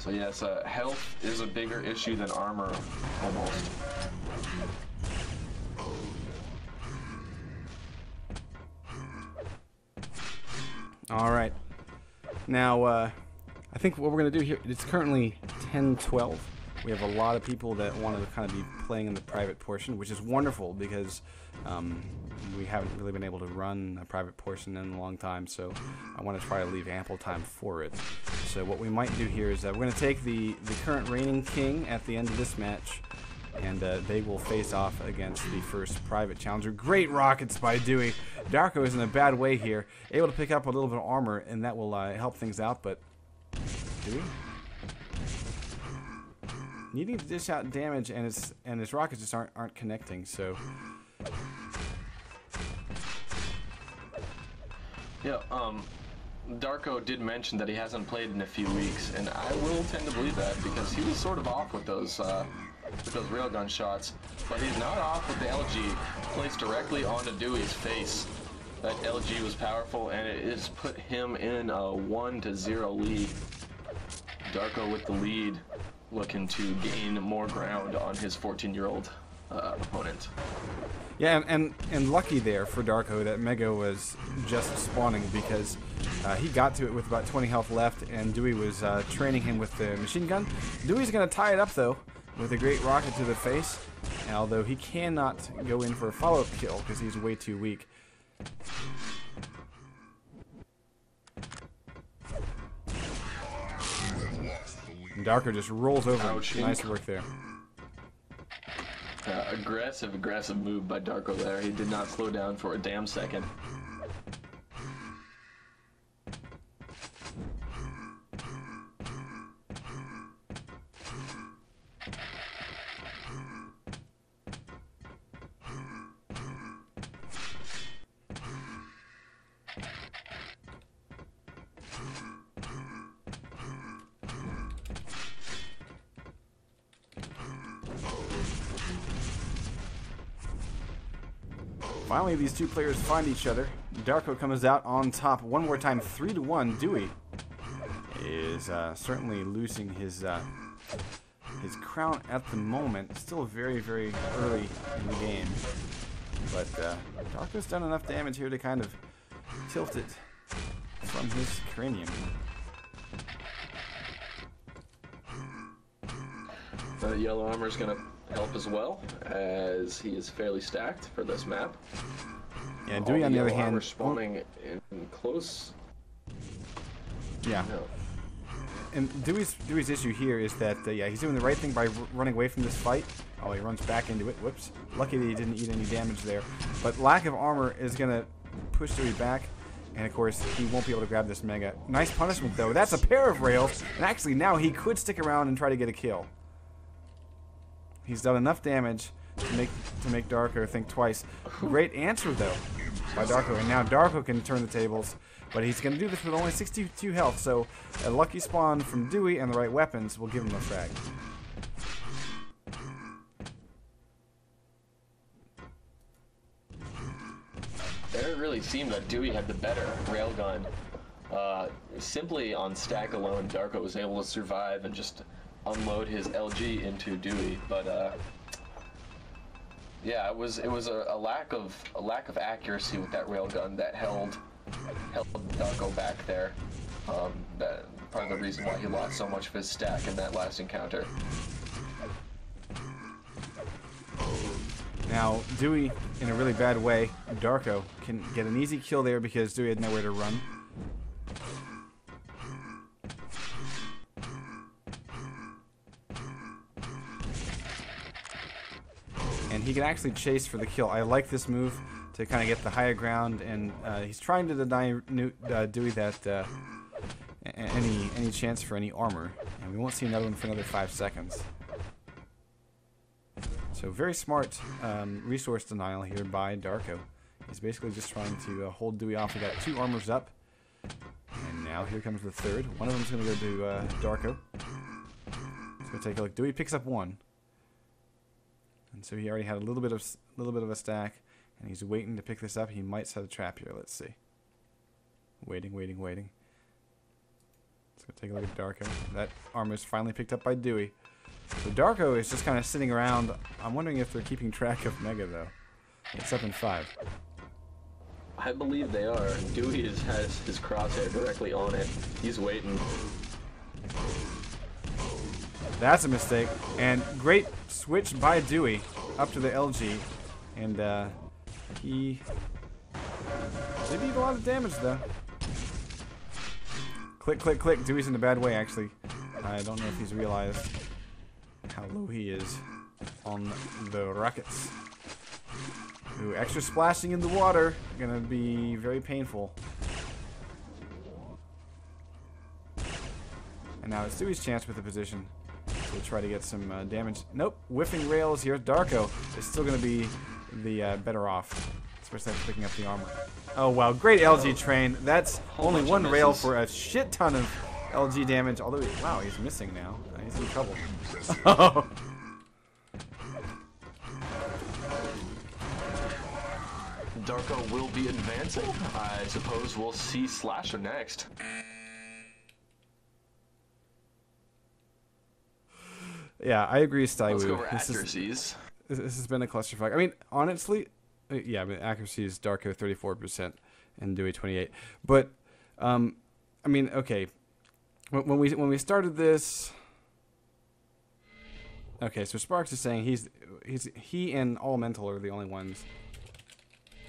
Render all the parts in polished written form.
So yes, health is a bigger issue than armor, almost. All right. Now, I think what we're going to do here, it's currently 10:12. We have a lot of people that want to kind of be playing in the private portion, which is wonderful because we haven't really been able to run a private portion in a long time, so I want to try to leave ample time for it. So what we might do here is we're going to take the current reigning king at the end of this match, and they will face off against the first private challenger. Great rockets by Dewey. Darko is in a bad way here, able to pick up a little bit of armor, and that will help things out, but Dewey? Needing to dish out damage, and his rockets just aren't connecting, so... Yeah, Darko did mention that he hasn't played in a few weeks, and I will tend to believe that because he was sort of off with those railgun shots, but he's not off with the LG placed directly onto Dewey's face. That LG was powerful, and it has put him in a 1-0 lead. Darko with the lead, looking to gain more ground on his 14-year-old opponent. Yeah, and lucky there for Darko that Mega was just spawning because he got to it with about 20 health left, and Dewey was training him with the machine gun. Dewey's going to tie it up, though, with a great rocket to the face, although he cannot go in for a follow-up kill because he's way too weak. And Darko just rolls over. Ouch. Nice work there. Aggressive move by Darko there. He did not slow down for a damn second. Finally, these two players find each other. Darko comes out on top one more time, 3-1. Dewey is certainly losing his crown at the moment. Still very, very early in the game, but Darko's done enough damage here to kind of tilt it from his cranium. Yellow armor is going to help as well, as he is fairly stacked for this map. Yeah, Dewey on the other hand, spawning in close. Yeah. No. And Dewey's issue here is that yeah, he's doing the right thing by running away from this fight. Oh, he runs back into it. Whoops. Lucky that he didn't eat any damage there. But lack of armor is gonna push Dewey back, and of course he won't be able to grab this Mega. Nice punishment though. That's a pair of rails, and actually now he could stick around and try to get a kill. He's done enough damage to make Darko think twice. Great answer though by Darko, and now Darko can turn the tables, but he's going to do this with only 62 health, so a lucky spawn from Dewey and the right weapons will give him a frag. It really seemed that Dewey had the better railgun. Simply on stack alone, Darko was able to survive and just unload his LG into Dewey, but yeah, it was a lack of accuracy with that railgun that held Darko back there. That part of the reason why he lost so much of his stack in that last encounter. Now Dewey in a really bad way. Darko can get an easy kill there because Dewey had nowhere to run. And he can actually chase for the kill. I like this move to kind of get the higher ground, and he's trying to deny Dewey that any chance for any armor, and we won't see another one for another 5 seconds. So very smart resource denial here by Darko. He's basically just trying to hold Dewey off. We got 2 armors up, and now here comes the third. One of them's going to go to Darko. Let's go take a look. Dewey picks up 1. And so he already had a little bit of a stack, and he's waiting to pick this up. He might set a trap here. Let's see. Waiting. Let's take a look at Darko. That armor is finally picked up by Dewey. So Darko is just kind of sitting around. I'm wondering if they're keeping track of Mega, though. It's up in 5. I believe they are. Dewey has his crosshair directly on it. He's waiting. That's a mistake. And great switch by Dewey up to the LG. And he did a lot of damage, though. Click, click, click. Dewey's in a bad way, actually. I don't know if he's realized how low he is on the rockets. Ooh, extra splashing in the water. Gonna be very painful. And now it's Dewey's chance with the position. So we'll try to get some damage. Nope, whiffing rails here. Darko is still gonna be the better off. Especially after picking up the armor. Oh wow, great LG train. That's only one rail for a shit ton of LG damage. Although, wow, he's missing now. He's in trouble. Oh. Darko will be advancing. I suppose we'll see Slasher next. Yeah, I agree, Stywoo. Let's go over accuracies. This has been a clusterfuck. I mean, honestly, yeah, I mean, accuracy is Darko 34% and Dewey 28%. But, I mean, okay, when we started this, okay, so Sparks is saying he and Elemental are the only ones,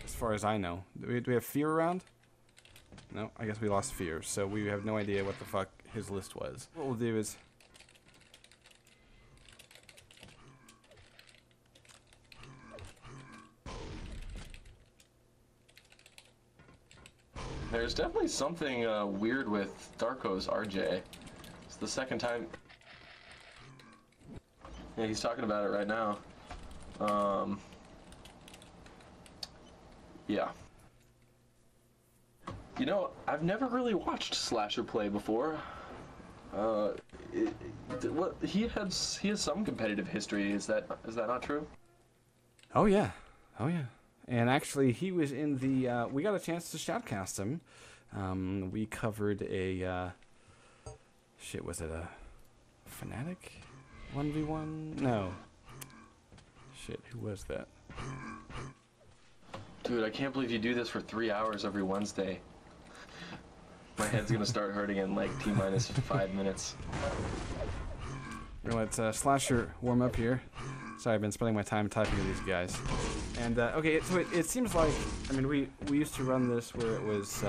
as far as I know. Do we have Fear around? No, I guess we lost Fear, so we have no idea what the fuck his list was. What we'll do is, there's definitely something weird with Darko's RJ. It's the second time. Yeah, he's talking about it right now. Yeah. You know, I've never really watched Slasher play before. He has some competitive history. Is that not true? oh yeah, and actually he was in the. We got a chance to shoutcast him. We covered a. Shit, was it a Fnatic 1v1? No. Shit, who was that? Dude, I can't believe you do this for 3 hours every Wednesday. My head's gonna start hurting in like T-minus 5 minutes. We're gonna let Slasher warm up here. Sorry, I've been spending my time typing to these guys. And okay, so it seems like, I mean, we used to run this where it was,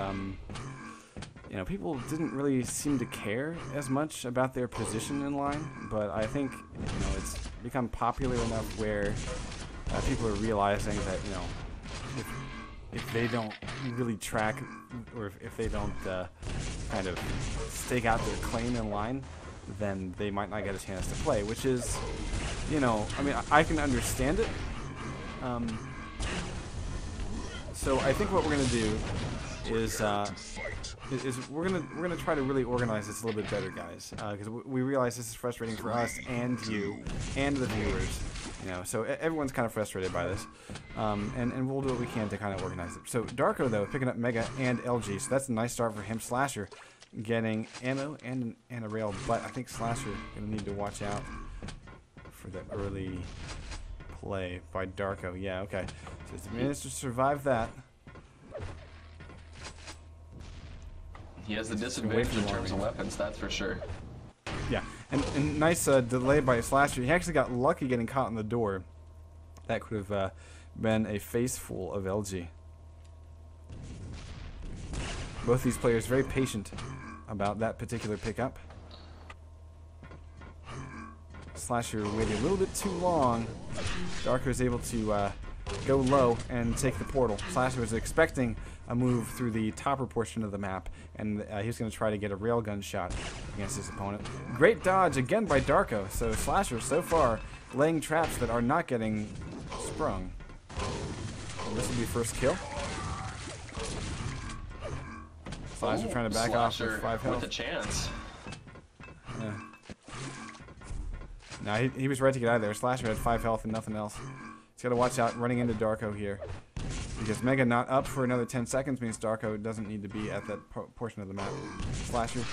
you know, people didn't really seem to care as much about their position in line. But I think, you know, it's become popular enough where people are realizing that, you know, if they don't really track, or if they don't kind of stake out their claim in line, then they might not get a chance to play, which is, you know, I mean, I can understand it. So I think what we're gonna do is we're gonna try to really organize this a little bit better, guys, because we realize this is frustrating for us and you and the viewers. You know, so everyone's kind of frustrated by this, and we'll do what we can to kind of organize it. So Darko, though, picking up Mega and LG, so that's a nice start for him. Slasher getting ammo and a rail, but I think Slasher gonna need to watch out for the early play by Darko. Yeah, okay. So it's managed to survive that. He has the disadvantage in terms of weapons, that's for sure. Yeah, and nice delay by Slasher. He actually got lucky getting caught in the door. That could have been a face full of LG. Both these players very patient about that particular pickup. Slasher waited a little bit too long. Darko is able to go low and take the portal. Slasher was expecting a move through the topper portion of the map, and he was going to try to get a railgun shot against his opponent. Great dodge again by Darko. So Slasher so far laying traps that are not getting sprung. And this will be first kill. Slasher trying to back off with 5 health. With a chance. No, he was right to get out of there. Slasher had 5 health and nothing else. He's got to watch out running into Darko here. Because Mega not up for another 10 seconds means Darko doesn't need to be at that portion of the map. Slasher